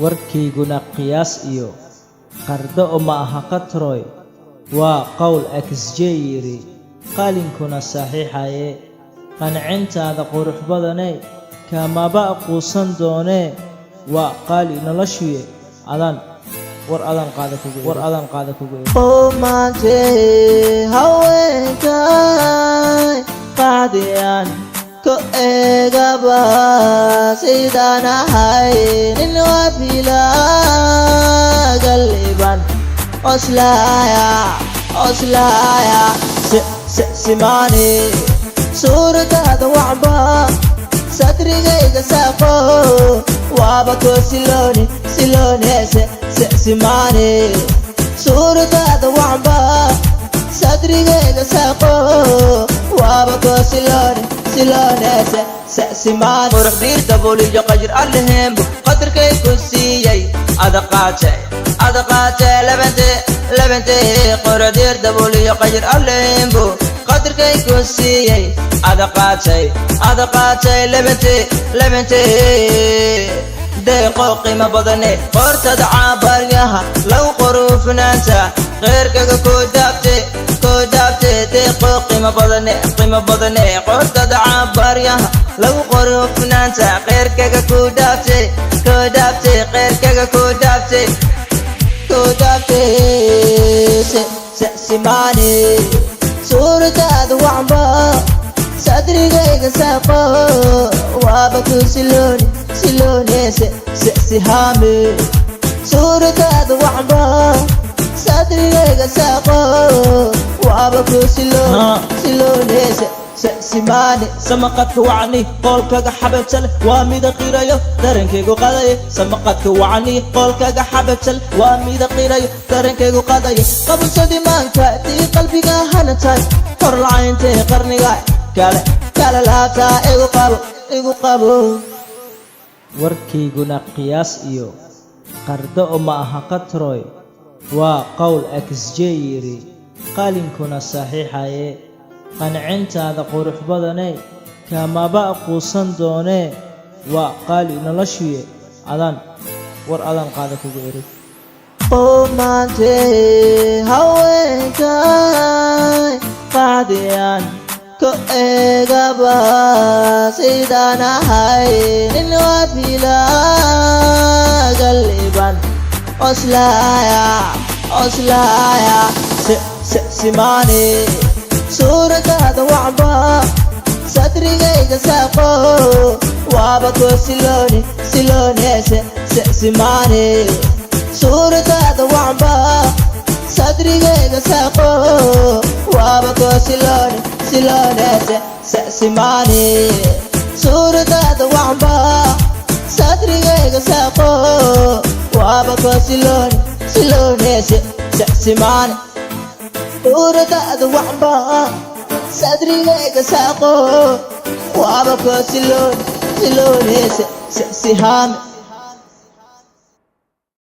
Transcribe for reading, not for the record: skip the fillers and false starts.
warkayguna qiyaas iyo qardo uma aha qatroy waa qowl XJ yiri qalinkuna saxiixaye qancintaada qurux badane kamaba quusan doone waa qali noloshiye adan qaada kugu maante haweenkay qaadiyan ko eegaba sidaan ahay nin wabila galiban oslaya simani suuradaada wacba sadrigayga saaqo waaba ko silone simani suuradaada wacba sadrigayga saaqo waaba ko silone simani qurux diir dabooliyo qajir allehembo qadarkay ku siiyay adaqaate labante qurux diir dabooliyo qajir allehembo qadarkay ku siiyay adaqaate labante deeqo qiimo badane qortada caabaryaha lagu qorufnaanta kheyrkaga ku daabte deeqo qiimo badane qortada caabaryaha lagu qorufnaanta kheyrkaga ku daabte kheyrkaga ku daabte simani suuradaada wacba sadrigayga saaqo waaba ku silone sihame suuradaada wacba sadrigayga saaqo waaba ku silone simani samaqadka wacni qolkaga xababsale waa mida qirayo darankaygu qadaye samaqadka wacni qolkaga xababsale waa mida qirayo darankaygu qadaye qabsadi maanka tii qalbiga hanatay hor lacayntay qarniga kala laabtaa igu qabo warkayguna qiyaas iyo qardo uma aha qatroy waa qowl XJ yiri qalinkuna saxiixaye qancintaada qurux badane kamaba quusan doone waa qali noloshiye adan qaada kugu maante haweenkay qaadiyan ko eegaba sidaan ahay nin wabila galiban oslaya simani suuradaada wacba sadrigayga saaqo waaba ko silone simani suuradaada wacba sadrigayga saaqo waaba ko silone simani suuradaada wacba sadrigayga saaqo waaba ko silone simani suuradaada wacba sadrigayga saaqo waaba ko silone sihame